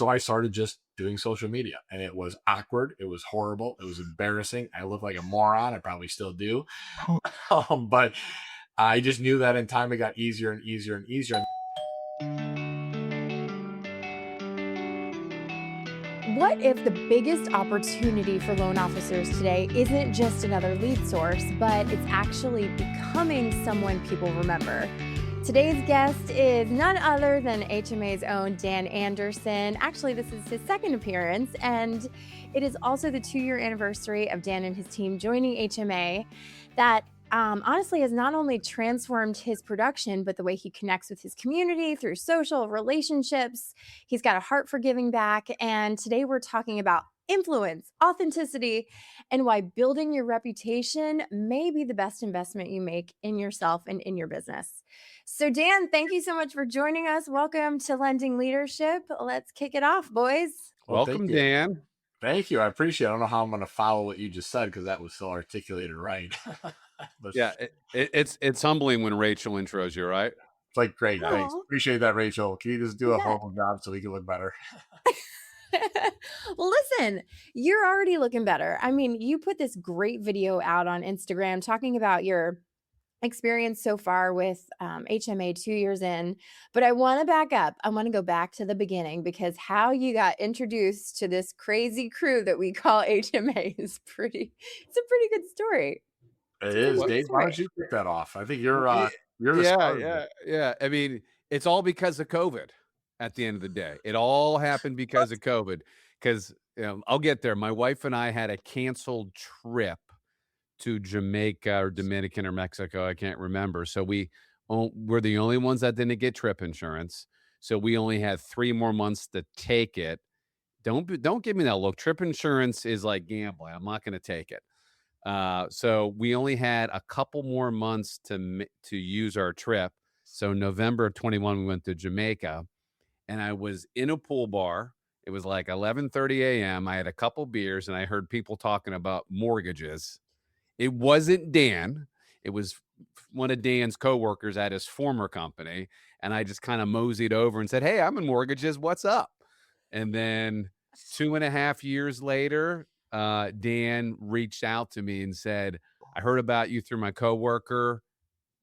So I started just doing social media, and it was awkward. It was horrible. It was embarrassing. I looked like a moron. I probably still do. But I just knew that in time it got easier and easier and easier. What if the biggest opportunity for loan officers today isn't just another lead source, but it's actually becoming someone people remember? Today's guest is none other than HMA's own Dan Anderson. Actually, this is his second appearance, and it is also the 2-year anniversary of Dan and his team joining HMA that honestly has not only transformed his production, but the way he connects with his community through social relationships. He's got a heart for giving back. And today we're talking about influence, authenticity, and why building your reputation may be the best investment you make in yourself and in your business. So, Dan, thank you so much for joining us. Welcome to Lending Leadership. Let's kick it off, boys. Well, thank Welcome, you. Dan. Thank you. I appreciate it. I don't know how I'm going to follow what you just said because that was so articulated right. But Yeah, it's humbling when Rachel intros you, right? it's like, great. Yeah. Thanks. Oh, Appreciate that, Rachel. Can you just do you a bet. horrible job so we can look better? Well, listen, you're already looking better. I mean, you put this great video out on Instagram talking about your experience so far with HMA 2 years in. But I want to back up. I want to go back to the beginning because how you got introduced to this crazy crew that we call HMA is it's a pretty good story. It It's a pretty is. What? good Dave, why story. don't you kick that off? I think Yeah, you're the yeah, start of it. yeah. I mean, it's all because of COVID. At the end of the day, it all happened because of COVID. Because I'll get there. My wife and I had a canceled trip to Jamaica or Dominican or Mexico. I can't remember. So we're the only ones that didn't get trip insurance. So we only had 3 more months to take it. Don't give me that look. Trip insurance is like gambling. I'm not going to take it. So we only had a couple more months to use our trip. So November of 21, we went to Jamaica, and I was in a pool bar. It was like 11:30 a.m. I had a couple beers, and I heard people talking about mortgages. It wasn't Dan. It was one of Dan's coworkers at his former company, and I just kind of moseyed over and said, "Hey, I'm in mortgages. What's up?" And then 2.5 years later, Dan reached out to me and said, "I heard about you through my coworker,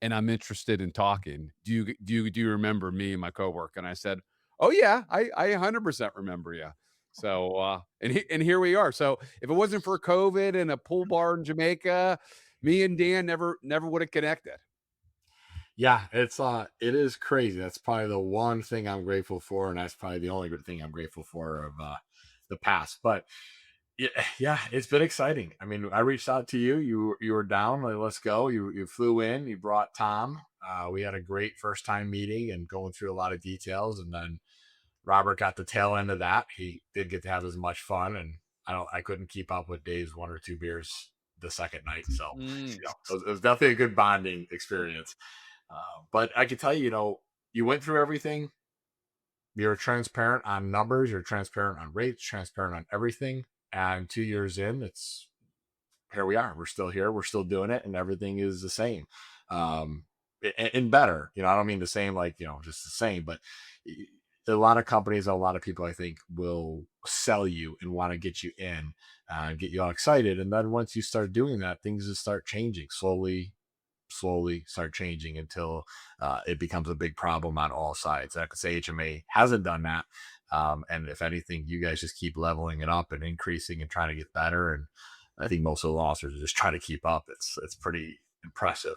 and I'm interested in talking. Do you remember me and my coworker?" And I said, "Oh yeah, I 100% remember you." So and here we are. So if it wasn't for COVID and a pool bar in Jamaica, me and Dan never would have connected. Yeah, it is crazy. That's probably the one thing I'm grateful for, and that's probably the only good thing I'm grateful for of the past. But yeah, yeah, it's been exciting. I mean, I reached out to you. You were down. Like, let's go. You flew in. You brought Tom. We had a great first time meeting and going through a lot of details, and then Robert got the tail end of that. He did get to have as much fun, and I couldn't keep up with Dave's 1 or 2 beers the second night. So Mm. it was definitely a good bonding experience. But I can tell you, you went through everything. You're transparent on numbers. You're transparent on rates. Transparent on everything. And 2 years in, it's here we are. We're still here. We're still doing it, and everything is the same. And better. I don't mean the same like just the same, but a lot of companies, a lot of people, I think, will sell you and want to get you in and get you all excited. And then once you start doing that, things just start changing slowly start changing until it becomes a big problem on all sides. I could say HMA hasn't done that. And if anything, you guys just keep leveling it up and increasing and trying to get better. And I think most of the officers are just trying to keep up. It's pretty impressive.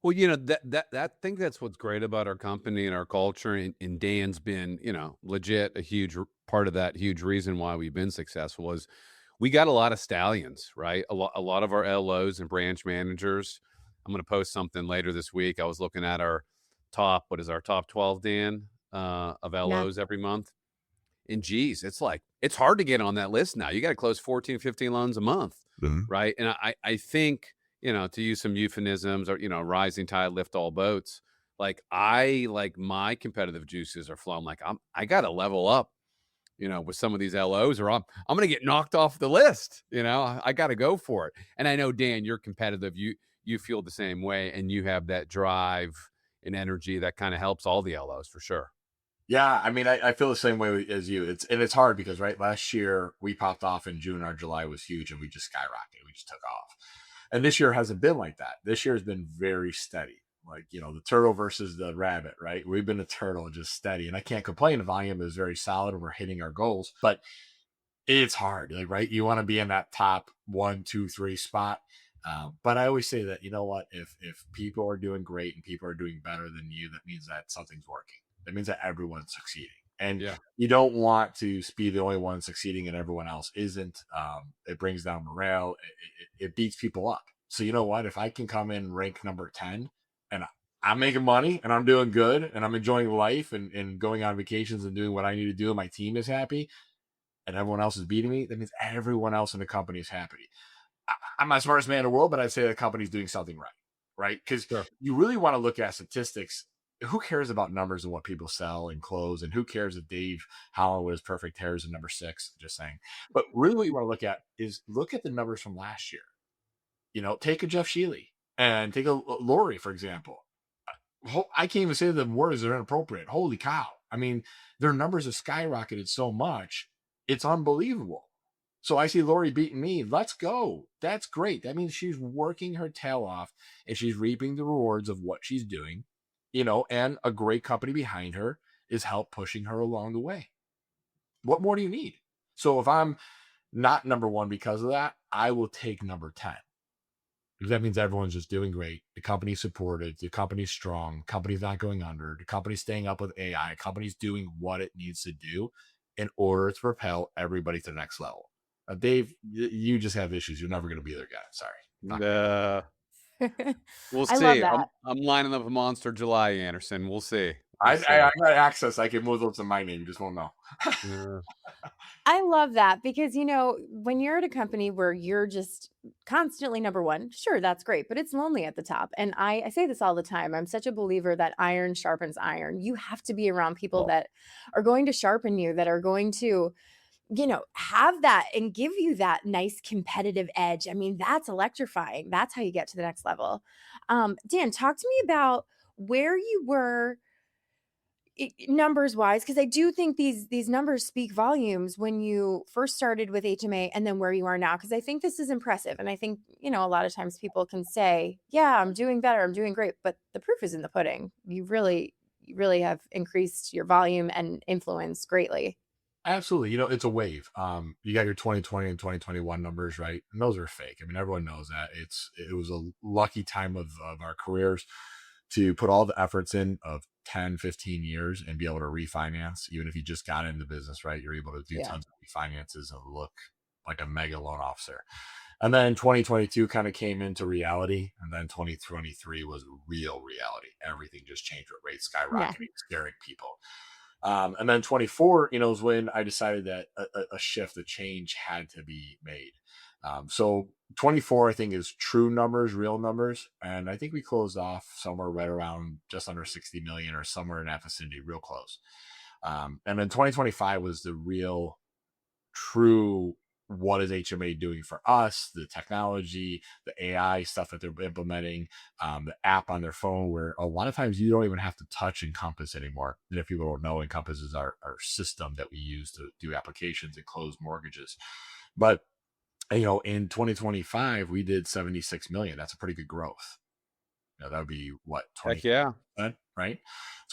Well, that I think that's what's great about our company and our culture. And Dan's been, legit a huge part of that. Huge reason why we've been successful is we got a lot of stallions, right? A lot of our LOs and branch managers. I'm going to post something later this week. I was looking at our top 12, Dan, of Yeah. LOs every month. And geez, it's hard to get on that list now. You got to close 14, 15 loans a month, right? And I think, to use some euphemisms or, rising tide lift all boats. Like my competitive juices are flowing. Like I got to level up, with some of these LOs or I'm going to get knocked off the list. I got to go for it. And I know, Dan, you're competitive. You feel the same way and you have that drive and energy that kind of helps all the LOs for sure. Yeah, I mean, I feel the same way as you. It's hard because right last year we popped off in June. Our July was huge, and we just skyrocketed. We just took off. And this year hasn't been like that. This year has been very steady. Like the turtle versus the rabbit, right? We've been a turtle, just steady, and I can't complain. The volume is very solid, and we're hitting our goals. But it's hard, like, right? You want to be in that top one, two, three spot. But I always say that what, if people are doing great and people are doing better than you, that means that something's working. That means that everyone's succeeding, and Yeah. you don't want to be the only one succeeding and everyone else isn't. It brings down morale. It beats people up. So you know what? If I can come in rank number 10 and I'm making money and I'm doing good and I'm enjoying life and going on vacations and doing what I need to do, and my team is happy and everyone else is beating me, that means everyone else in the company is happy. I'm not the smartest man in the world, but I'd say the company's doing something right, right? Because Sure. you really want to look at statistics. Who cares about numbers and what people sell and close? And who cares if Dave Holland with his perfect hair is a number 6? Just saying. But really, what you want to look at is look at the numbers from last year. Take a Jeff Shealy and take a Lori, for example. I can't even say the words are inappropriate. Holy cow. I mean, their numbers have skyrocketed so much. It's unbelievable. So I see Lori beating me. Let's go. That's great. That means she's working her tail off and she's reaping the rewards of what she's doing, and a great company behind her is help pushing her along the way. What more do you need? So if I'm not number one because of that, I will take number 10 because that means everyone's just doing great. The company's supported, the company's strong, company's not going under, the company's staying up with AI, company's doing what it needs to do in order to propel everybody to the next level. Dave, you just have issues. You're never going to be their guy. Sorry. Not gonna Uh, we'll I love see. I'm that. I'm lining up a Monster July, Anderson. We'll see. We'll I see. got access. I can move those to my name. You just won't know. Yeah. I love that because, when you're at a company where you're just constantly number one, sure, that's great, but it's lonely at the top. And I say this all the time. I'm such a believer that iron sharpens iron. You have to be around people that are going to sharpen you, that are going to, have that and give you that nice competitive edge. I mean, that's electrifying. That's how you get to the next level. Dan, talk to me about where you were numbers wise, because I do think these numbers speak volumes when you first started with HMA and then where you are now, because I think this is impressive. And I think, a lot of times people can say, yeah, I'm doing better, I'm doing great, but the proof is in the pudding. You really have increased your volume and influence greatly. Absolutely. It's a wave. You got your 2020 and 2021 numbers, right? And those are fake. I mean, everyone knows that. It was a lucky time of our careers to put all the efforts in of 10, 15 years and be able to refinance. Even if you just got into business, right? You're able to do Yeah. tons of refinances and look like a mega loan officer. And then 2022 kind of came into reality. And then 2023 was real reality. Everything just changed with rates Yeah. skyrocketing, scaring people. And then 24, is when I decided that a shift, a change had to be made. So 24, I think, is true numbers, real numbers. And I think we closed off somewhere right around just under 60 million or somewhere in that vicinity, real close. And then 2025 was the real true what is HMA doing for us, the technology, the AI stuff that they're implementing, the app on their phone, where a lot of times you don't even have to touch Encompass anymore. And if people don't know, Encompass is our system that we use to do applications and close mortgages. But in 2025, we did 76 million. That's a pretty good growth. That would be what, Heck 25%, yeah. right?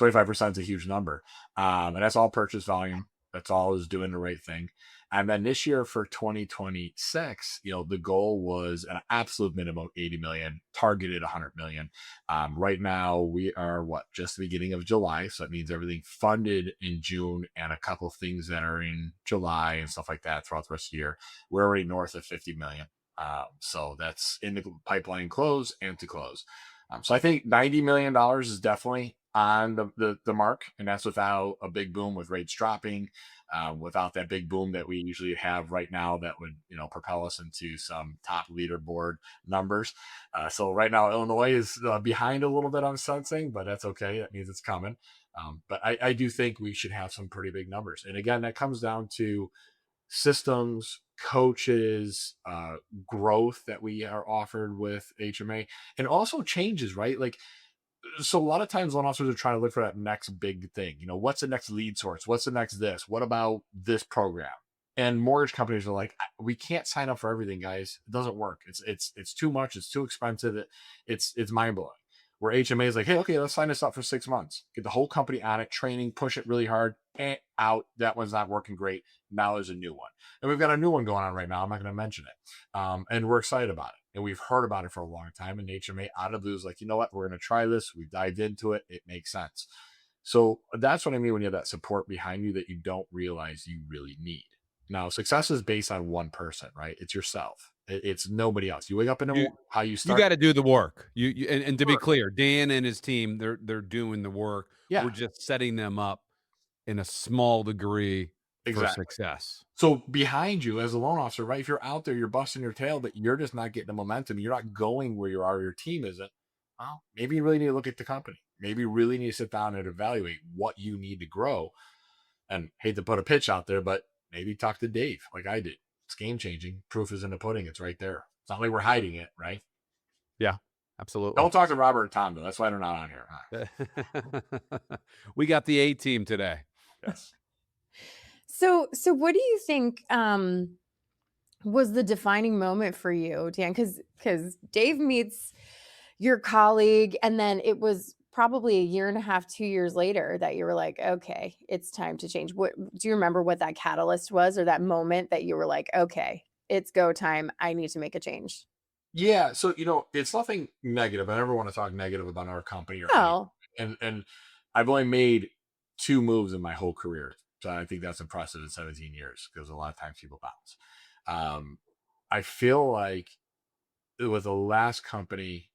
25% is a huge number. And that's all purchase volume. That's all is doing the right thing. And then this year for 2026, the goal was an absolute minimum 80 million, targeted 100 million. Right now we are just the beginning of July. So that means everything funded in June and a couple of things that are in July and stuff like that throughout the rest of the year. We're already north of 50 million. So that's in the pipeline close and to close. So I think $90 million is definitely on the mark, and that's without a big boom with rates dropping, without that big boom that we usually have right now that would propel us into some top leaderboard numbers. So right now Illinois is behind a little bit on sensing, but that's okay. That means it's coming. But I do think we should have some pretty big numbers, and again, that comes down to systems, coaches, growth that we are offered with HMA, and also changes, right? Like So a lot of times loan officers are trying to look for that next big thing. What's the next lead source? What's the next this? What about this program? And mortgage companies are like, we can't sign up for everything, guys. It doesn't work. It's too much. It's too expensive. It's mind blowing. Where HMA is like, hey, okay, let's sign this up for 6 months. Get the whole company on it, training, push it really hard, and out. That one's not working great. Now there's a new one, and we've got a new one going on right now. I'm not going to mention it, and we're excited about it. And we've heard about it for a long time. And HMA out of the blue is like, you know what? We're going to try this. We've dived into it. It makes sense. So that's what I mean when you have that support behind you that you don't realize you really need. Now, success is based on one person, right? It's yourself. It's nobody else. You wake up in the You morning, how you you start. got to do the work. And to be Sure. clear, Dan and his team, they're doing the work. Yeah, We're just setting them up in a small degree for exactly. success. So behind you as a loan officer, right? If you're out there, you're busting your tail, but you're just not getting the momentum. You're not going where you are. Your team isn't. Well, maybe you really need to look at the company. Maybe you really need to sit down and evaluate what you need to grow. And hate to put a pitch out there, but maybe talk to Dave like I did. It's game changing. Proof is in the pudding. It's right there. It's not like we're hiding it, right? Yeah, absolutely. Don't talk to Robert and Tom though. That's why they're not on here. We got the A team today. Yes. So what do you think was the defining moment for you, Dan? Because Dave meets your colleague, and then it was probably a year and a half, 2 years later that you were like, okay, it's time to change. What do you remember what that catalyst was, or that moment that you were like, okay, it's go time. I need to make a change? Yeah. So it's nothing negative. I never want to talk negative about our company or anything. Oh, And I've only made 2 moves in my whole career. So I think that's impressive in 17 years because a lot of times people bounce. I feel like with the last company,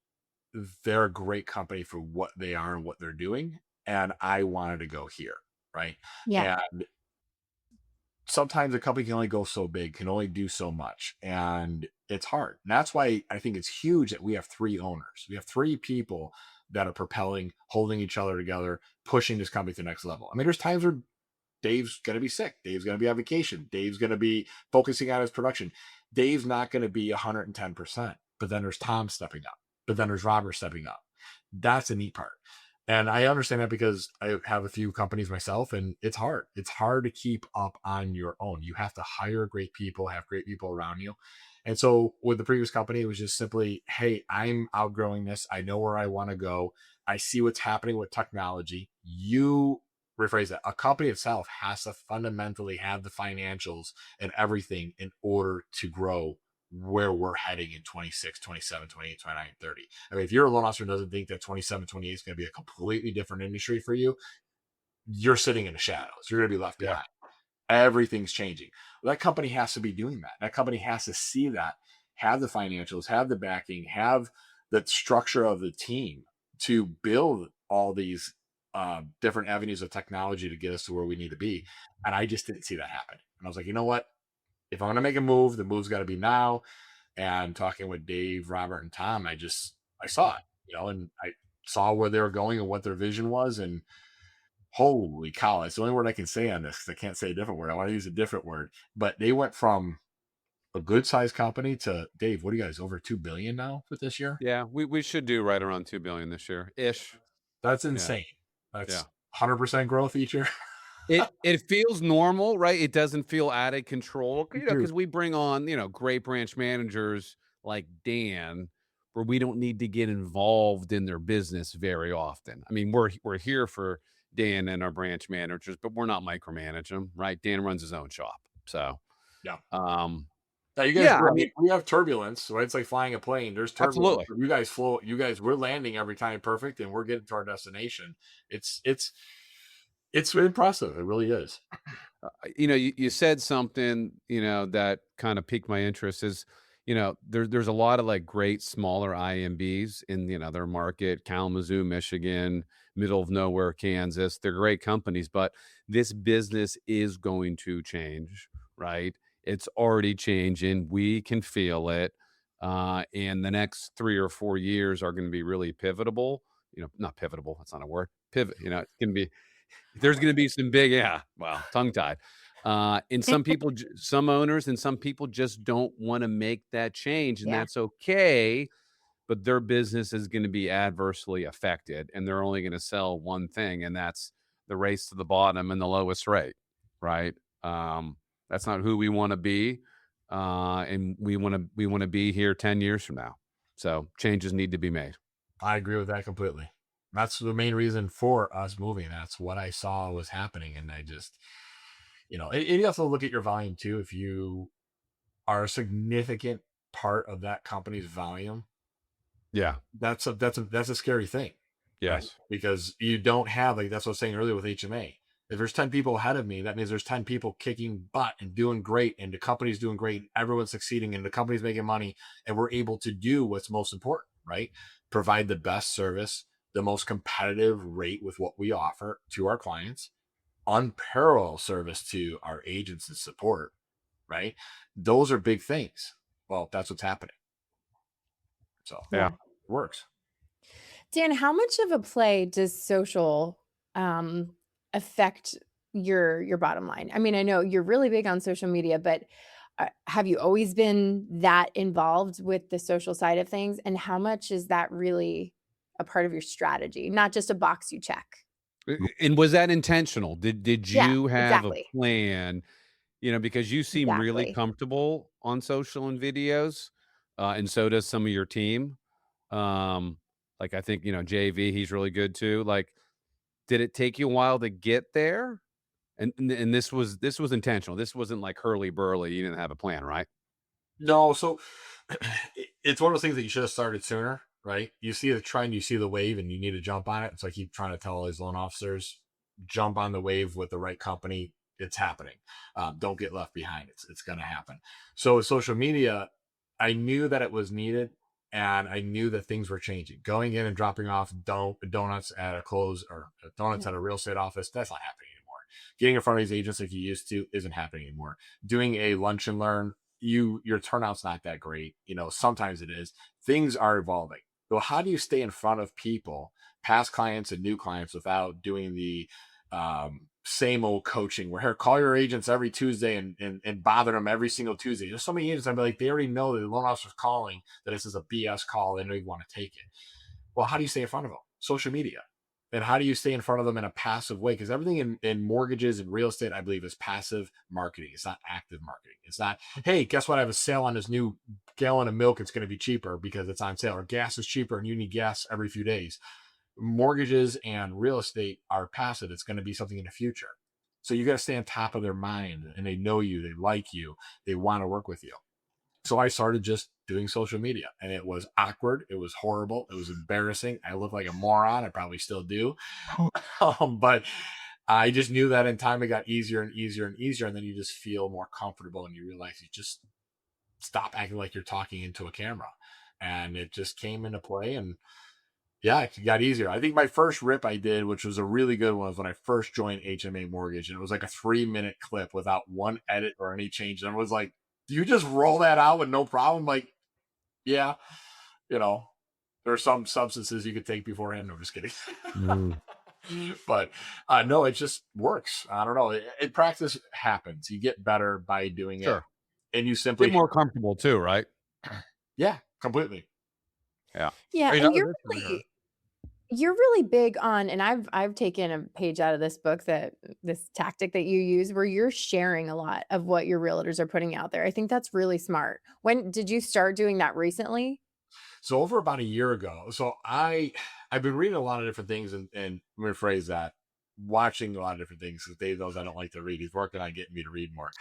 they're a great company for what they are and what they're doing. And I wanted to go here. Right. yeah. And sometimes a company can only go so big, can only do so much. And it's hard. And that's why I think it's huge that we have 3 owners. We have 3 people that are propelling, holding each other together, pushing this company to the next level. I mean, there's times where Dave's going to be sick. Dave's going to be on vacation. Dave's going to be focusing on his production. Dave's not going to be 110%. But then there's Tom stepping up. But then there's Robert stepping up. That's the neat part. And I understand that because I have a few companies myself, and it's hard. It's hard to keep up on your own. You have to hire great people, have great people around you. And so with the previous company, it was just simply, hey, I'm outgrowing this. I know where I want to go. I see what's happening with technology. You rephrase that. A company itself has to fundamentally have the financials and everything in order to grow where we're heading in 26, 27, 28, 29, 30. I mean, if you're a loan officer and doesn't think that 27, 28 is going to be a completely different industry for you, you're sitting in the shadows. You're going to be left behind. Everything's changing. Well, that company has to be doing that. That company has to see that, have the financials, have the backing, have the structure of the team to build all these different avenues of technology to get us to where we need to be. And I just didn't see that happen. And I was like, you know what? If I'm going to make a move, the move's got to be now. And talking with Dave, Robert, and Tom, I saw it, and I saw where they were going and what their vision was. And holy cow, it's the only word I can say on this because I can't say a different word. I want to use a different word. But they went from a good sized company to, Dave, what do you guys, over 2 billion now for this year? Yeah, we should do right around 2 billion this year ish. That's Yeah. insane. That's Yeah. 100% growth each year. It feels normal, right? It doesn't feel out of control, Dude. because we bring on, great branch managers like Dan, where we don't need to get involved in their business very often. I mean, we're here for Dan and our branch managers, but we're not micromanage them, right? Dan runs his own shop. So, Yeah. um, Now you guys, yeah, I mean, we have turbulence, right? It's like flying a plane. There's turbulence. absolutely. You guys flow. You guys, we're landing every time perfect, and we're getting to our destination. It's impressive. It really is. You said something, that kind of piqued my interest is, there's a lot of like great smaller IMBs in, their market, Kalamazoo, Michigan, middle of nowhere, Kansas. They're great companies, but this business is going to change, right? It's already changing. We can feel it. And the next 3 or 4 years are going to be really pivotable. Not pivotable. That's not a word. Pivot. It's going to be, there's going to be some big, tongue tied. And some owners and some people just don't want to make that change, and Yeah. that's okay. but their business is going to be adversely affected, and they're only going to sell one thing, and that's the race to the bottom and the lowest rate, right? That's not who we want to be, and we want to be here 10 years from now. So changes need to be made. I agree with that completely. That's the main reason for us moving. That's what I saw was happening. And I just, and you also look at your volume too. If you are a significant part of that company's volume, Yeah. that's a scary thing, right? Yes. Because you don't have, like, that's what I was saying earlier with HMA. If there's 10 people ahead of me, that means there's 10 people kicking butt and doing great, and the company's doing great, everyone's succeeding, and the company's making money, and we're able to do what's most important, right? Provide the best service, the most competitive rate with what we offer to our clients, unparalleled service to our agents and support, right? Those are big things. Well, that's what's happening. So Yeah. it works. Dan, how much of a play does social affect your bottom line? I mean, I know you're really big on social media, but have you always been that involved with the social side of things? And how much is that really a part of your strategy, not just a box you check? And was that intentional? Did Yeah, you have a exactly. plan? Because you seem really Exactly. comfortable on social and videos, and so does some of your team. Um, like I think, JV, he's really good too. Like, did it take you a while to get there? And this was intentional. This wasn't like hurly burly. You didn't have a plan, right? No, so it's one of those things that you should have started sooner, right? You see the trend, you see the wave, and you need to jump on it. So I keep trying to tell all these loan officers, jump on the wave with the right company. It's happening. Don't get left behind. It's going to happen. So with social media, I knew that it was needed, and I knew that things were changing. Going in and dropping off donuts at a close, or donuts Yeah. at a real estate office, that's not happening anymore. Getting in front of these agents like you used to isn't happening anymore. Doing a lunch and learn, your turnout's not that great. Sometimes it is. Things are evolving. So how do you stay in front of people, past clients and new clients, without doing the same old coaching where, here, call your agents every Tuesday and bother them every single Tuesday? There's so many agents, I'd be like, they already know that the loan officer's calling, that this is a BS call. They don't even want to take it. Well, how do you stay in front of them? Social media. And how do you stay in front of them in a passive way? Because everything in mortgages and real estate, I believe, is passive marketing. It's not active marketing. It's not, hey, guess what? I have a sale on this new gallon of milk. It's going to be cheaper because it's on sale, or gas is cheaper and you need gas every few days. Mortgages and real estate are passive. It's going to be something in the future. So you got to stay on top of their mind, and they know you, they like you, they want to work with you. So I started just doing social media, and it was awkward. It was horrible. It was embarrassing. I looked like a moron. I probably still do. But I just knew that in time it got easier and easier and easier. And then you just feel more comfortable, and you realize you just stop acting like you're talking into a camera. And it just came into play. And yeah, it got easier. I think my first rip I did, which was a really good one, was when I first joined HMA Mortgage. And it was like a 3-minute clip without one edit or any change. And I was like, do you just roll that out with no problem? Like, yeah, there are some substances you could take beforehand. No, I'm just kidding. But no, it just works. I don't know. Practice happens. You get better by doing it. Sure. And you Get simply, more comfortable too, right? yeah, completely. Yeah. Yeah, Hey, and that was it for me. you're really big on, and I've taken a page out of this book, that this tactic that you use where you're sharing a lot of what your realtors are putting out there. I think that's really smart. When did you start doing that recently? So over about a year ago, so I've been reading a lot of different things, and let me rephrase that. Watching a lot of different things, because Dave knows I don't like to read. He's working on getting me to read more.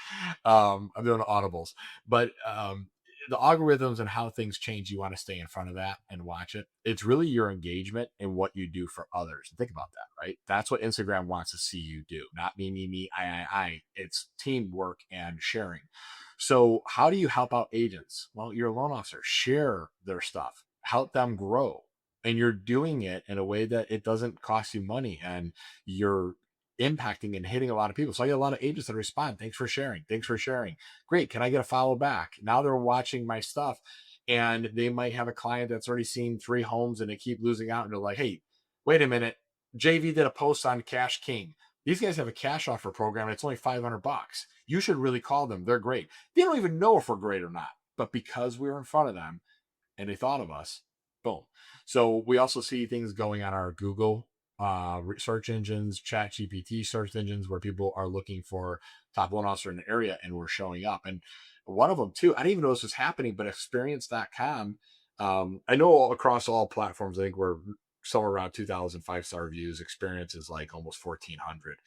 I'm doing audibles, but the algorithms and how things change, you want to stay in front of that and watch it. It's really your engagement and what you do for others. Think about that, right? That's what Instagram wants to see you do. Not me, me, me, I. It's teamwork and sharing. So how do you help out agents? Well, you're a loan officer. Share their stuff, help them grow. And you're doing it in a way that it doesn't cost you money, and you're impacting and hitting a lot of people. So I get a lot of agents that respond, thanks for sharing. Thanks for sharing. Great. Can I get a follow back? Now they're watching my stuff, and they might have a client that's already seen 3 homes and they keep losing out. And they're like, hey, wait a minute. JV did a post on Cash King. These guys have a cash offer program. And it's only $500. You should really call them. They're great. They don't even know if we're great or not. But because we were in front of them and they thought of us, Boom. So we also see things going on our Google search engines, Chat GPT search engines, where people are looking for top loan officer in the area, and we're showing up. And one of them too, I didn't even know this was happening, but experience.com, I know across all platforms, I think we're somewhere around 2,000 5-star reviews. Experience is like almost 1,400,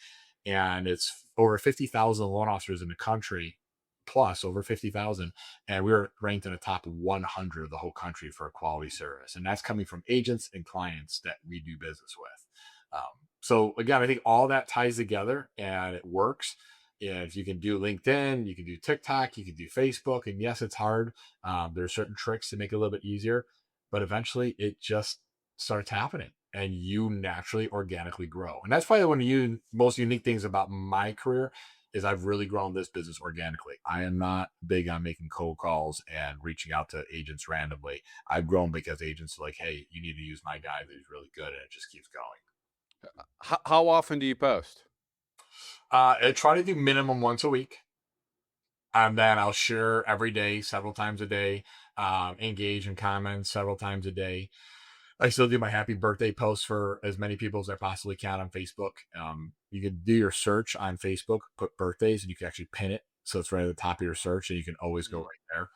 and it's over 50,000 loan officers in the country, plus over 50,000, and we were ranked in the top 100 of the whole country for a quality service, and that's coming from agents and clients that we do business with. So again, I think all that ties together and it works. And if you can do LinkedIn, you can do TikTok, you can do Facebook, and yes, it's hard. There are certain tricks to make it a little bit easier, but eventually it just starts happening and you naturally organically grow. And that's probably one of the most unique things about my career is I've really grown this business organically. I am not big on making cold calls and reaching out to agents randomly. I've grown because agents are like, hey, you need to use my guy who's really good, and it just keeps going. How often do you post? I try to do minimum once a week, and then I'll share every day, several times a day, engage in comments several times a day. I still do my happy birthday posts for as many people as I possibly can on Facebook. You can do your search on Facebook, put birthdays, and you can actually pin it. So it's right at the top of your search, and you can always go right there.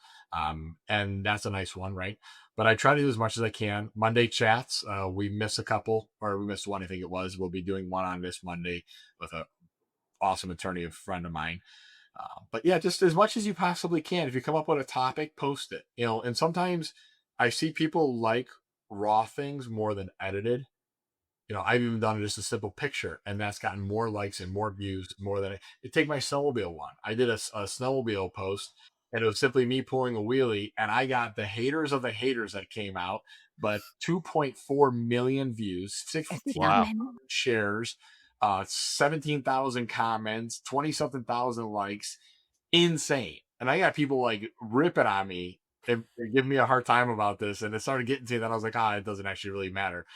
And that's a nice one, right? But I try to do as much as I can. Monday chats, we miss a couple, or we missed one, I think it was. We'll be doing one on this Monday with a awesome attorney, a friend of mine. But yeah, just as much as you possibly can. If you come up with a topic, post it. And sometimes I see people like raw things more than edited. I've even done just a simple picture, and that's gotten more likes and more views more than take my snowmobile one. I did a snowmobile post, and it was simply me pulling a wheelie, and I got the haters of the haters that came out, but 2.4 million views, It's that 16 many. shares, 17,000 comments, 20 something thousand likes. Insane. And I got people like ripping on me and giving me a hard time about this, and it started getting to me that I was like, it doesn't actually really matter.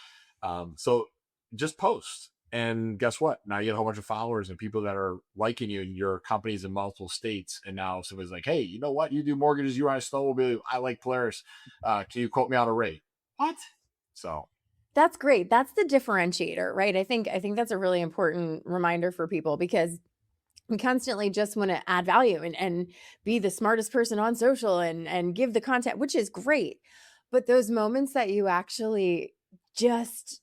So just post, and guess what? Now you get a whole bunch of followers and people that are liking you, and your company's in multiple states. And now somebody's like, hey, you know what? You do mortgages, you ride a snowmobile, I like Polaris. Can you quote me out a rate? What? So That's great. That's the differentiator, right? I think that's a really important reminder for people because we constantly just want to add value and be the smartest person on social and give the content, which is great. But those moments that you actually just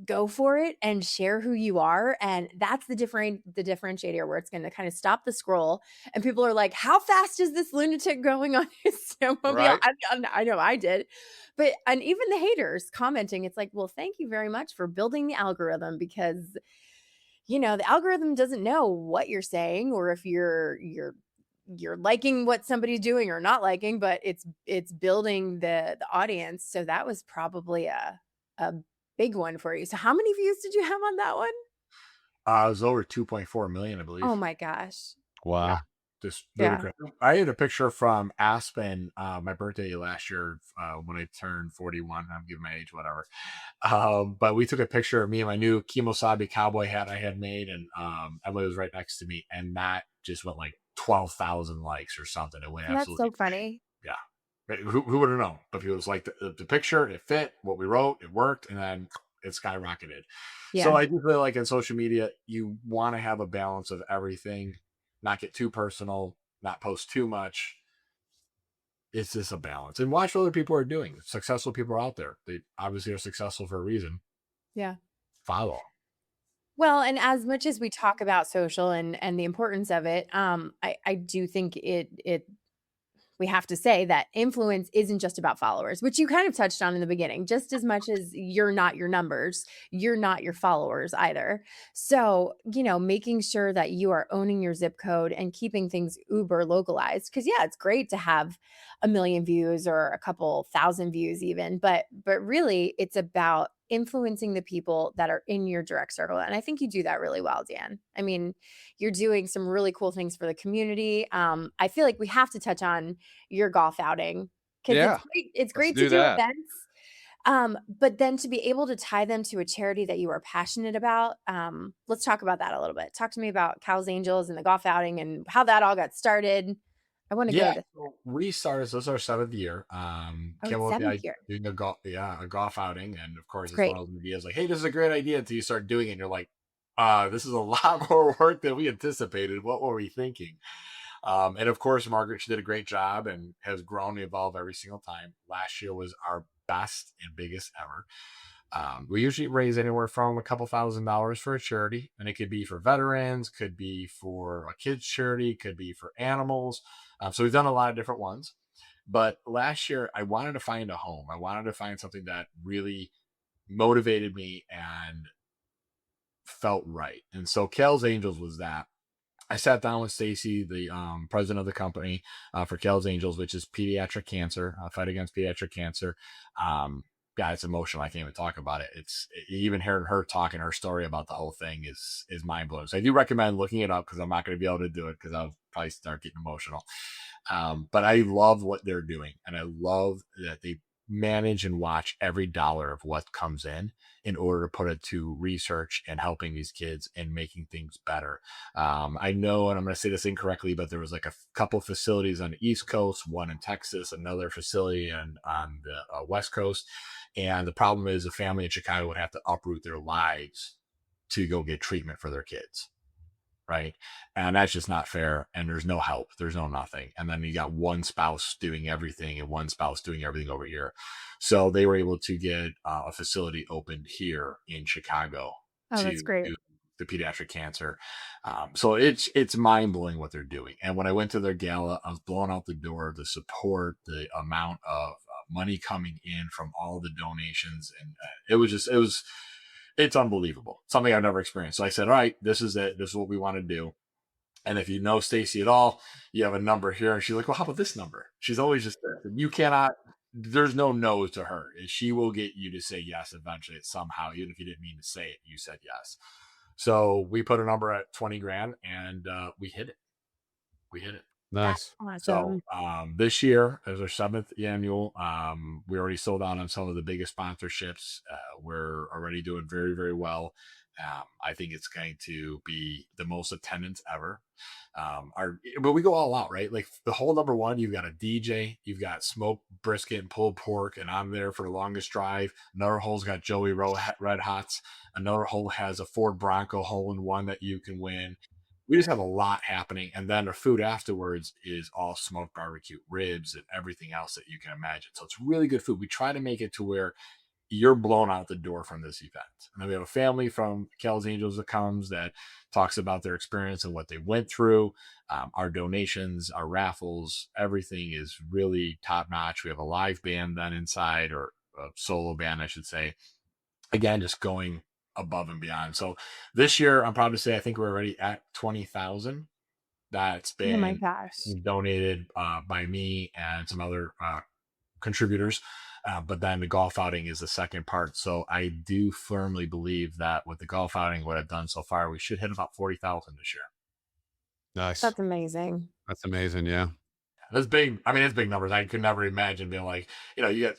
go for it and share who you are, and that's the differentiator where it's going to kind of stop the scroll and people are like, how fast is this lunatic going on his snowmobile? Right. I know I did. But and even the haters commenting, it's like, well, thank you very much for building the algorithm because the algorithm doesn't know what you're saying or if you're liking what somebody's doing or not liking, but it's building the audience. So that was probably a big one for you. So how many views did you have on that one? it was over 2.4 million, I Oh believe. my gosh. Yeah, Wow. just Yeah. ludicrous. I had a picture from Aspen, my birthday last year, when I turned 41. I'm giving my age, whatever. But we took a picture of me and my new Kimosabi cowboy hat I had made, and Emily was right next to me, and that just went like 12,000 likes or something. It went That's absolutely, so funny. yeah. Who would have known? But it was like the picture, it fit what we wrote, it worked, and then it skyrocketed. So Yeah. I do feel like in social media, you want to have a balance of everything, not get too personal, not post too much. It's just a balance, and watch what other people are doing. Successful people are out there. They obviously are successful for a reason. Yeah. Follow. Well, and as much as we talk about social and the importance of it, I do think it we have to say that influence isn't just about followers, which you kind of touched on in the beginning. Just as much as you're not your numbers, you're not your followers either. So, making sure that you are owning your zip code and keeping things uber localized. Cause yeah, it's great to have a million views or a couple thousand views even, but really it's about influencing the people that are in your direct circle. And I think you do that really well, Dan. I mean, you're doing some really cool things for the community. I feel like we have to touch on your golf outing because it's Yeah. great. It's Let's great to do do that. events. But then to be able to tie them to a charity that you are passionate about. Let's talk about that a little bit. Talk to me about Cal's Angels and the golf outing and how that all got started. I want to go Yeah, this. so we started. So this is our seventh year. Oh, Came it's up with the seventh idea year. of doing a golf, yeah, a golf outing, and of course, It's it's one great. of those ideas like, hey, this is a great idea until you start doing it. And you're like, this is a lot more work than we anticipated. What were we thinking? And of course, Margaret, she did a great job and has grown and evolved every single time. Last year was our best and biggest ever. We usually raise anywhere from a couple $1,000s for a charity, and it could be for veterans, could be for a kids charity, could be for animals. So we've done a lot of different ones. But last year, I wanted to find a home. I wanted to find something that really motivated me and felt right. And so Kale's Angels was that. I sat down with Stacy, the president of the company for Kel's Angels, which is pediatric cancer, fight against pediatric cancer. Um, yeah, it's emotional. I can't even talk about it. It's even hearing her talking her story about the whole thing is mind blowing. So I do recommend looking it up because I'm not going to be able to do it because I'll probably start getting emotional. But I love what they're doing, and I love that they manage and watch every dollar of what comes in order to put it to research and helping these kids and making things better. I know, and I'm going to say this incorrectly, but there was like a couple facilities on the East Coast, one in Texas, another facility on the West Coast. And the problem is a family in Chicago would have to uproot their lives to go get treatment for their kids. Right. And that's just not fair. And there's no help. There's no nothing. And then you got one spouse doing everything and one spouse doing everything over here. So they were able to get a facility opened here in Chicago Oh, to that's great. do the pediatric cancer. So it's mind blowing what they're doing. And when I went to their gala, I was blown out the door. The support, the amount of money coming in from all the donations, and it's unbelievable. Something I've never experienced. So I said, all right, this is it. This is what we want to do. And if you know Stacy at all, you have a number here. And she's like, well, how about this number? She's always just there. You cannot, there's no no to her. She will get you to say yes eventually somehow. Even if you didn't mean to say it, you said yes. So we put a number at 20 grand and we hit it. We hit it. That's Nice. awesome. So this year, as our seventh annual, we already sold out on some of the biggest sponsorships. We're already doing very, very well. I think it's going to be the most attendance ever. But we go all out, right? Like the whole number one, you've got a DJ, you've got smoked brisket and pulled pork, and I'm there for the longest drive. Another hole's got Joey Red Hots. Another hole has a Ford Bronco hole in one that you can win. We just have a lot happening, and then the food afterwards is all smoked barbecue ribs and everything else that you can imagine. So it's really good food. We try to make it to where you're blown out the door from this event. And then we have a family from Kel's Angels that comes that talks about their experience and what they went through. Our donations, our raffles, everything is really top notch. We have a live band then inside, or a solo band, I should say. Again, just going above and beyond. So this year, I'm proud to say I think we're already at 20,000. That's Oh my been gosh. donated by me and some other contributors. But then the golf outing is the second part. So I do firmly believe that with the golf outing, what I've done so far, we should hit about 40,000 this year. Nice. That's amazing. That's amazing. Yeah. That's big. I mean, it's big numbers. I could never imagine being like, you get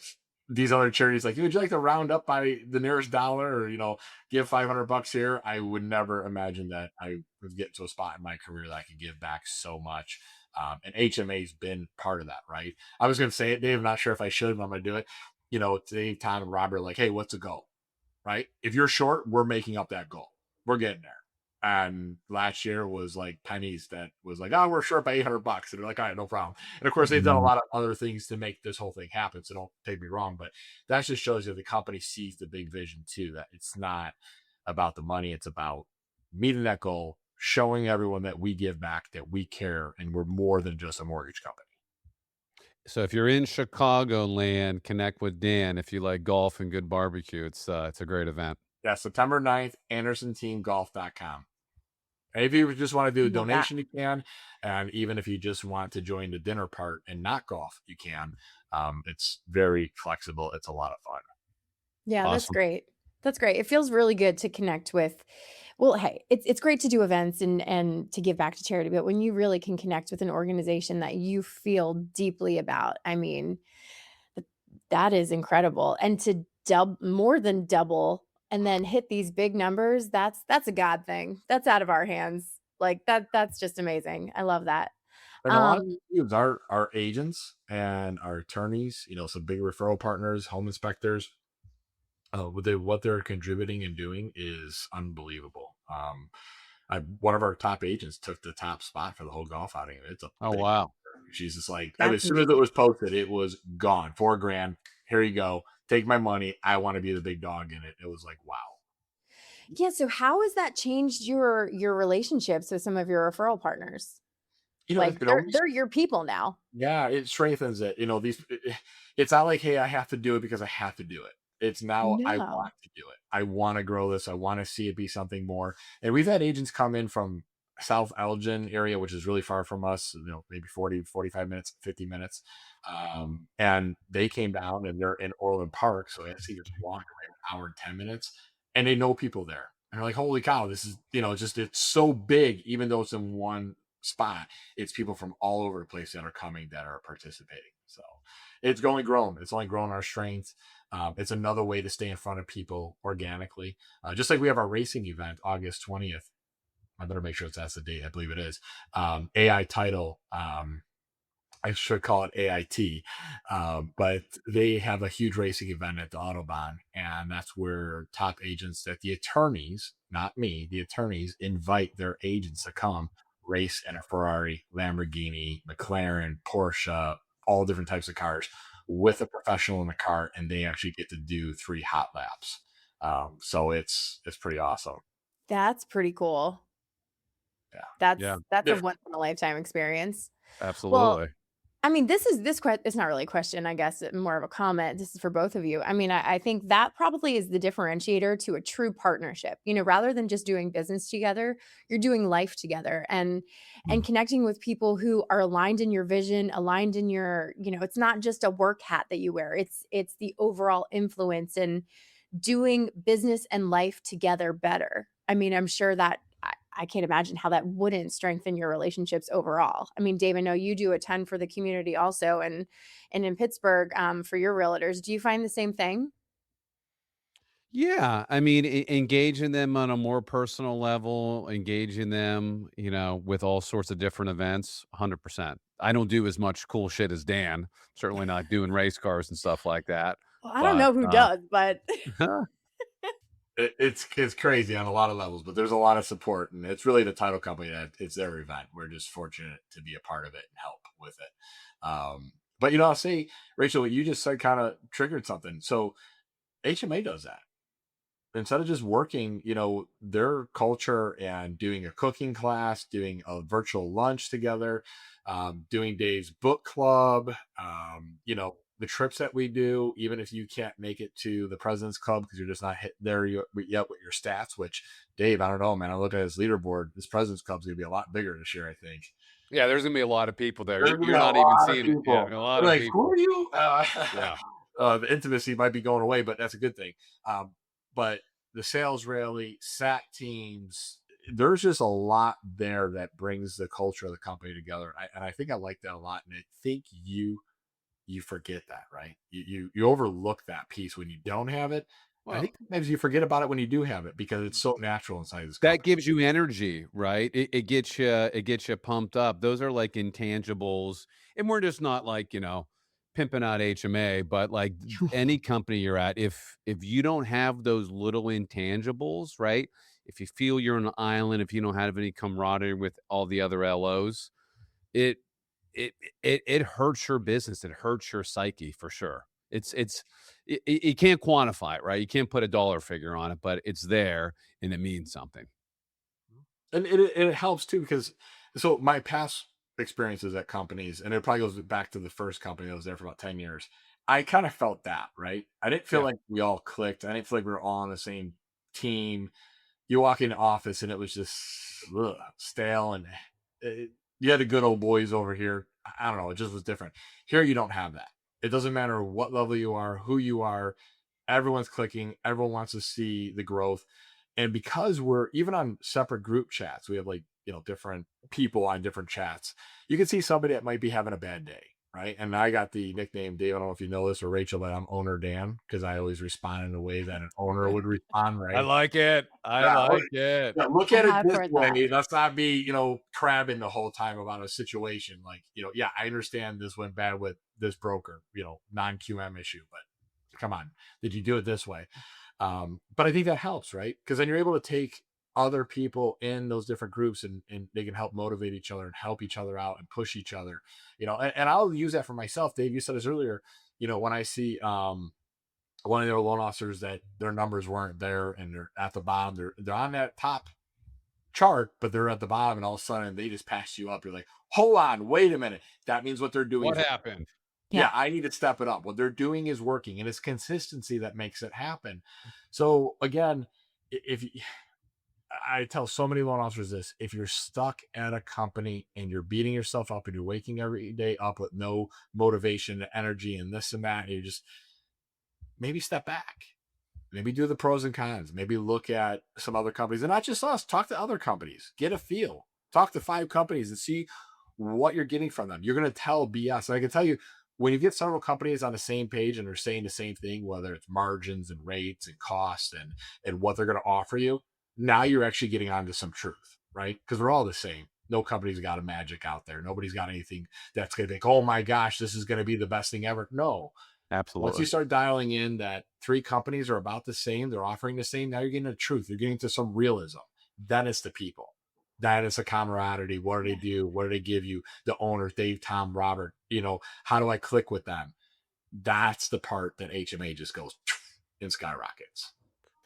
these other charities like, would you like to round up by the nearest dollar, or give $500 here? I would never imagine that I would get to a spot in my career that I could give back so much. And HMA's been part of that, right? I was going to say it, Dave. I'm not sure if I should, but I'm going to do it. Today, Tom and Robert are like, hey, what's a goal? Right? If you're short, we're making up that goal. We're getting there. And last year was like pennies that was like, oh, we're short by $800. And they're like, all right, no problem. And of course, they've done a lot of other things to make this whole thing happen. So don't take me wrong, but that just shows you the company sees the big vision too, that it's not about the money. It's about meeting that goal, showing everyone that we give back, that we care, and we're more than just a mortgage company. So if you're in Chicagoland, connect with Dan. If you like golf and good barbecue, it's a great event. Yeah, September 9th, AndersonTeamGolf.com. And if you just want to do a Love that. donation, you can. And even if you just want to join the dinner part and not golf, you can. It's very flexible. It's a lot of fun. Yeah, that's Awesome. great. That's great. It feels really good to connect with. Well, hey, it's great to do events and to give back to charity, but when you really can connect with an organization that you feel deeply about, I mean, that is incredible. And to more than double and then hit these big numbers, that's a God thing. That's out of our hands. Like that's just amazing. I love that. And a lot of Um, these our agents and our attorneys, some big referral partners, home inspectors, what they're contributing and doing is unbelievable. One of our top agents took the top spot for the whole golf outing. It's a Oh, big. wow. She's just like, as that's soon as it amazing. was posted, it was gone. 4 grand. Here you go. Take my money. I want to be the big dog in it. It was like, wow. Yeah, so how has that changed your relationships with some of your referral partners? Like, It they're always, they're your people now. yeah, it strengthens it. It's not like, hey, I have to do it because I have to do it. It's now I No. want to do it. I want to grow this. I want to see it be something more. And we've had agents come in from South Elgin area, which is really far from us, maybe 40, 45 minutes, 50 minutes. And they came down and they're in Orland Park. So I see just walk away an hour and 10 minutes and they know people there. And they're like, holy cow, this is, it's so big, even though it's in one spot, it's people from all over the place that are coming that are participating. So it's only grown. It's only grown our strength. It's another way to stay in front of people organically. Just like we have our racing event August 20th. I better make sure that's the date. I believe it is. AI title. I should call it AIT, but they have a huge racing event at the Autobahn, and that's where top agents, that the attorneys, not me, the attorneys invite their agents to come race in a Ferrari, Lamborghini, McLaren, Porsche, all different types of cars with a professional in the car, and they actually get to do 3 hot laps. So it's pretty awesome. That's pretty cool. Yeah, Yeah, That's a different. once in a lifetime experience. Well, absolutely. I mean, it's not really a question, I guess, more of a comment. This is for both of you. I mean, I think that probably is the differentiator to a true partnership. Rather than just doing business together, you're doing life together and connecting with people who are aligned in your vision, aligned in it's not just a work hat that you wear. It's the overall influence and doing business and life together better. I mean, I'm sure that I can't imagine how that wouldn't strengthen your relationships overall. I mean, Dave, I know you do a ton for the community also, and in Pittsburgh for your realtors. Do you find the same thing? Yeah, I mean, engaging them on a more personal level, engaging them, with all sorts of different events, 100%. I don't do as much cool shit as Dan. Certainly not doing race cars and stuff like that. Well, I don't But know who does, but It's crazy on a lot of levels, but there's a lot of support, and it's really the title company that it's their event. We're just fortunate to be a part of it and help with it. But I'll say, Rachel, what you just said kind of triggered something. So HMA does that instead of just working, their culture and doing a cooking class, doing a virtual lunch together, doing Dave's book club, the trips that we do, even if you can't make it to the President's Club because you're just not hit there yet with your stats, which Dave, I don't know, man. I look at his leaderboard. This President's Club's going to be a lot bigger this year, I think. yeah, there's gonna be a lot of people there. There's going to be You're a not even lot of seeing it. Yeah, people. a lot of Like, who people. are you? Yeah. The intimacy might be going away, but that's a good thing. But the sales rally, SAT teams, there's just a lot there that brings the culture of the company together. And I think I like that a lot. And I think you forget that, right? You overlook that piece when you don't have it. And I Well, think sometimes you forget about it when you do have it because it's so natural inside this that company. gives you energy, right? It gets you pumped up. Those are like intangibles, and we're just not like pimping out HMA, but like any company you're at, if you don't have those little intangibles, right? If you feel you're on an island, if you don't have any camaraderie with all the other LOs, it it hurts your business. It hurts your psyche for sure. You can't quantify it, right? You can't put a dollar figure on it, but it's there and it means something. And it helps too because so my past experiences at companies, and it probably goes back to the first company. I was there for about 10 years. I kind of felt that, right? I didn't feel Yeah. like we all clicked. I didn't feel like we were all on the same team. You walk in the office and it was just stale, and you had the good old boys over here. I don't know. It just was different. Here, you don't have that. It doesn't matter what level you are, who you are. Everyone's clicking. Everyone wants to see the growth. And because we're even on separate group chats, we have like, different people on different chats. You can see somebody that might be having a bad day. right? And I got the nickname Dave. I don't know if you know this or Rachel, but I'm owner Dan because I always respond in the way that an owner would respond, I right? like it. I Yeah, like it. yeah, look I at it have this heard that. way. Let's not be, crabbing the whole time about a situation. Like, yeah, I understand this went bad with this broker, non QM issue, but come on, did you do it this way? But I think that helps, right? Because then you're able to take other people in those different groups and they can help motivate each other and help each other out and push each other, and I'll use that for myself. Dave, you said this earlier, when I see, one of their loan officers that their numbers weren't there and they're at the bottom. They're on that top chart, but they're at the bottom, and all of a sudden they just pass you up. You're like, hold on, wait a minute. That means what they're doing What is, happened? Yeah. yeah, I need to step it up. What they're doing is working, and it's consistency that makes it happen. So again, if I tell so many loan officers this, if you're stuck at a company and you're beating yourself up and you're waking every day up with no motivation, energy, and this and that, and you just maybe step back. Maybe do the pros and cons. Maybe look at some other companies, and not just us. Talk to other companies. Get a feel. Talk to 5 companies and see what you're getting from them. You're going to tell BS. And I can tell you, when you get several companies on the same page and they're saying the same thing, whether it's margins and rates and cost and what they're going to offer you, now you're actually getting onto some truth, right? Because we're all the same. No company's got a magic out there. Nobody's got anything that's going to think, oh my gosh, this is going to be the best thing ever. No, once you Absolutely. start dialing in that 3 companies are about the same, they're offering the same, now you're getting the truth. You're getting to some realism. Then it's the people. That is a camaraderie. What do they do? What do they give you? The owners, Dave, Tom, Robert, how do I click with them? That's the part that HMA just goes and skyrockets.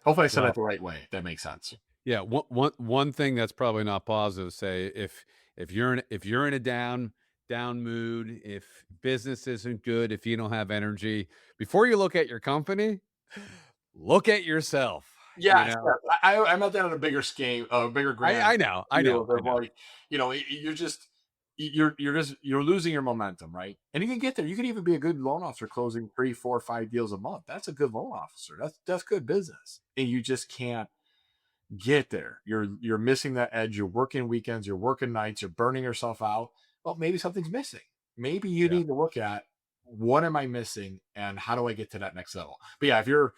Hopefully I said it Well, the right way. If that makes sense. yeah. One thing that's probably not positive. Say if you're in a down mood, if business isn't good, if you don't have energy, before you look at your company, look at yourself. You Yes, know. yes. I meant that on a bigger scale, a bigger grand I know. I view know. of I it, know. like, you're just you're losing your momentum, right? And you can get there. You can even be a good loan officer closing 3, 4, 5 deals a month. That's a good loan officer. That's good business. And you just can't get there. You're missing that edge. You're working weekends, you're working nights, you're burning yourself out. Well, maybe something's missing. Maybe you Yeah. need to look at what am I missing and how do I get to that next level. But yeah, if you're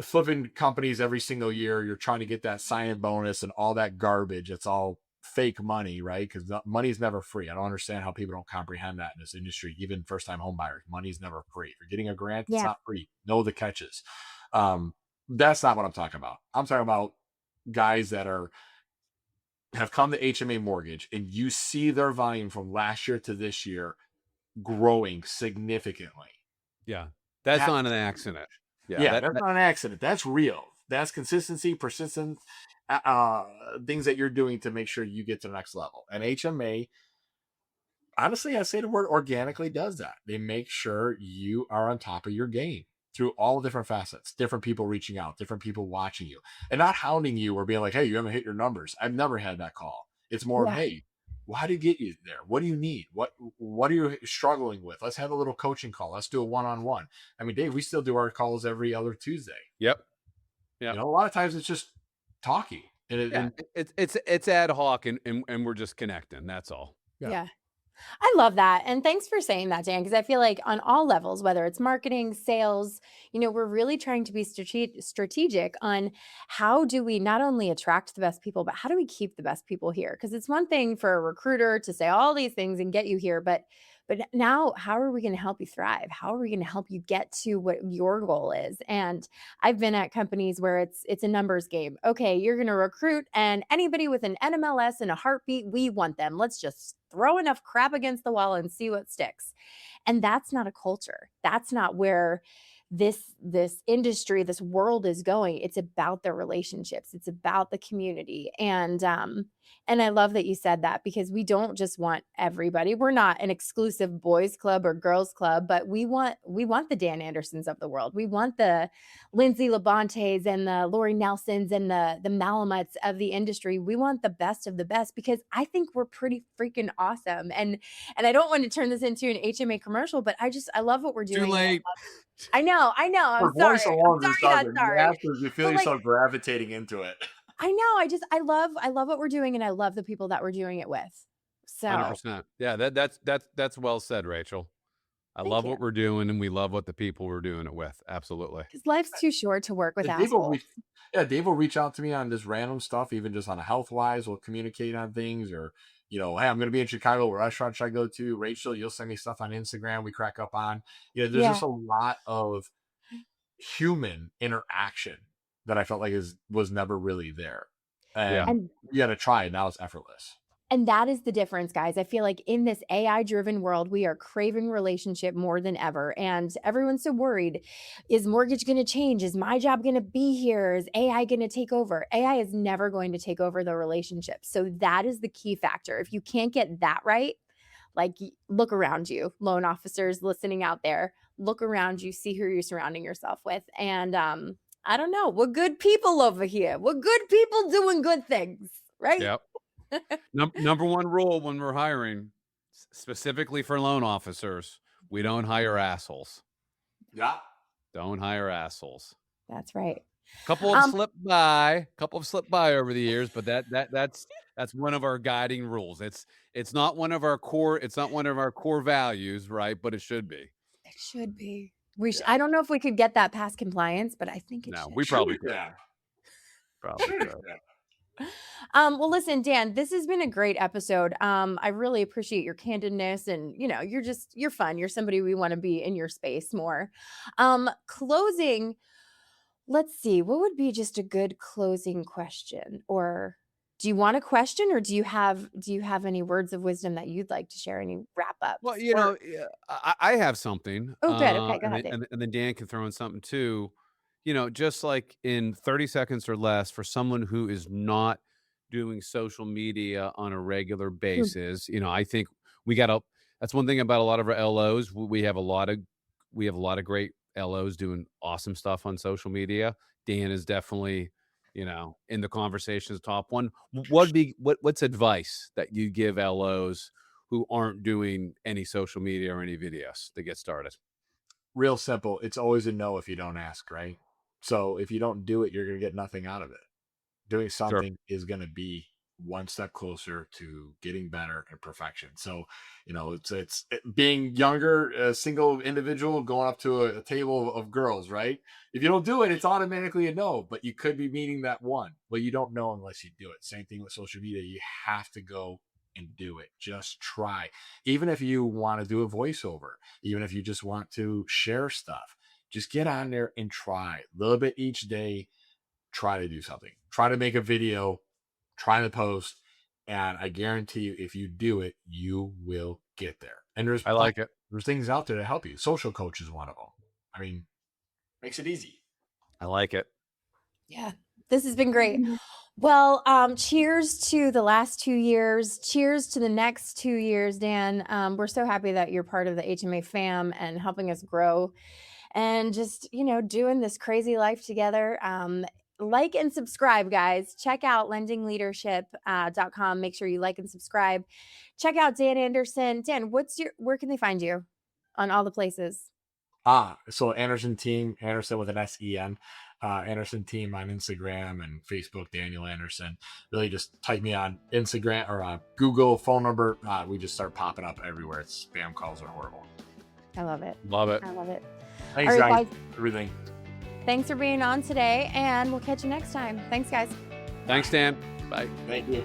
flipping companies every single year, you're trying to get that sign-in bonus and all that garbage. It's all fake money, right? Because money is never free. I don't understand how people don't comprehend that in this industry. Even first-time home buyers, money is never free. If you're getting a grant, it's Yeah. not free. Know the catches. That's not what I'm talking about. I'm talking about guys that have come to HMA Mortgage, and you see their volume from last year to this year growing significantly. Yeah. That's That not an accident. Yeah. Yeah, That, that's that not an accident. That's real. That's consistency, persistence, things that you're doing to make sure you get to the next level. And HMA, honestly, I say the word organically does that. They make sure you are on top of your game through all different facets, different people reaching out, different people watching you, and not hounding you or being like, hey, you haven't hit your numbers. I've never had that call. It's more of, Yeah. hey, why did get you there? What do you need? What are you struggling with? Let's have a little coaching call. Let's do a one-on-one. I mean, Dave, we still do our calls every other Tuesday. Yep. Yep. A lot of times it's just talking. Yeah. It's ad hoc and we're just connecting. That's all. Yeah. Yeah. I love that. And thanks for saying that, Dan, because I feel like on all levels, whether it's marketing, sales, we're really trying to be strategic on how do we not only attract the best people, but how do we keep the best people here? Because it's one thing for a recruiter to say all these things and get you here, but now how are we going to help you thrive? How are we going to help you get to what your goal is? And I've been at companies where it's a numbers game. Okay, you're going to recruit, and anybody with an NMLS and a heartbeat, we want them. Let's just throw enough crap against the wall and see what sticks. And that's not a culture. That's not where this industry, this world is going. It's about the relationships. It's about the community. And I love that you said that, because we don't just want everybody. We're not an exclusive boys club or girls club, but we want the Dan Andersons of the world. We want the Lindsay Labontes and the Lori Nelsons and the Malamutes of the industry. We want the best of the best, because I think we're pretty freaking awesome. And I don't want to turn this into an HMA commercial, but I love what we're doing. Too late. I know. Her I'm sorry. voice I'm alone just sorry, does not it. sorry. You feel But like, yourself gravitating into it. I know. I love what we're doing, and I love the people that we're doing it with. So 100%. Yeah, that's well said, Rachel. I thank love you. what we're doing, and we love what the people we're doing it with. Absolutely. Because life's too short to work with Yeah, Dave will assholes. reach. Yeah, Dave will reach out to me on just random stuff, even just on a health wise. We'll communicate on things, or hey, I'm going to be in Chicago. What restaurant should I go to? Rachel, you'll send me stuff on Instagram. We crack up on. There's Yeah. just a lot of human interaction that I felt like was never really there, Yeah. and And you got to try it. Now it's effortless. And that is the difference, guys. I feel like in this AI-driven world, we are craving relationship more than ever. And everyone's so worried. Is mortgage going to change? Is my job going to be here? Is AI going to take over? AI is never going to take over the relationship. So that is the key factor. If you can't get that right, like look around you, loan officers listening out there, look around you, see who you're surrounding yourself with. And I don't know, we're good people over here. We're good people doing good things, right? Yep. Number one rule when we're hiring, specifically for loan officers, we don't hire assholes. Yeah. Don't hire assholes. That's right. Couple have slipped by over the years, but that's one of our guiding rules. It's not one of our core values, right? But it should be. It should be. I don't know if we could get that past compliance, but I think it should. We probably could. Yeah. Probably could. Well, listen, Dan, this has been a great episode. I really appreciate your candidness, and you're fun. You're somebody we want to be in your space more. Closing. Let's see, what would be just a good closing question? Or do you want a question, or do you have any words of wisdom that you'd like to share? Any wrap ups? Well, I have something. Oh, good. Okay, go ahead. And then Dan can throw in something too. Just like in 30 seconds or less, for someone who is not doing social media on a regular basis, I think that's one thing about a lot of our LOs. We have a lot of great LOs doing awesome stuff on social media. Dan is definitely, in the conversations top one. What's advice that you give LOs who aren't doing any social media or any videos to get started? Real simple. It's always a no if you don't ask, right? So if you don't do it, you're going to get nothing out of it. Doing something is going to be one step closer to getting better and perfection. So, it's being younger, a single individual going up to a table of girls, right? If you don't do it, it's automatically a no, but you could be meeting that one. Well, you don't know unless you do it. Same thing with social media. You have to go and do it. Just try. Even if you want to do a voiceover, even if you just want to share stuff, just get on there and try a little bit each day. Try to do something. Try to make a video. Try to post. And I guarantee you, if you do it, you will get there. And I like it. There's things out there to help you. Social coach is one of them. I mean, makes it easy. I like it. Yeah, this has been great. Well, cheers to the last 2 years. Cheers to the next 2 years, Dan. We're so happy that you're part of the HMA fam and helping us grow and just, doing this crazy life together. Like and subscribe, guys. Check out lendingleadership.com. Make sure you like and subscribe. Check out Dan Anderson. Dan, where can they find you on all the places? So Anderson Team, Anderson with an S-E-N. Anderson Team on Instagram and Facebook, Daniel Anderson. Really just type me on Instagram or Google phone number. We just start popping up everywhere. Spam calls are horrible. I love it. Love it. I love it. Thanks, All right, guys. Everything. Thanks for being on today, and we'll catch you next time. Thanks, guys. Thanks, Dan. Bye. Thank you.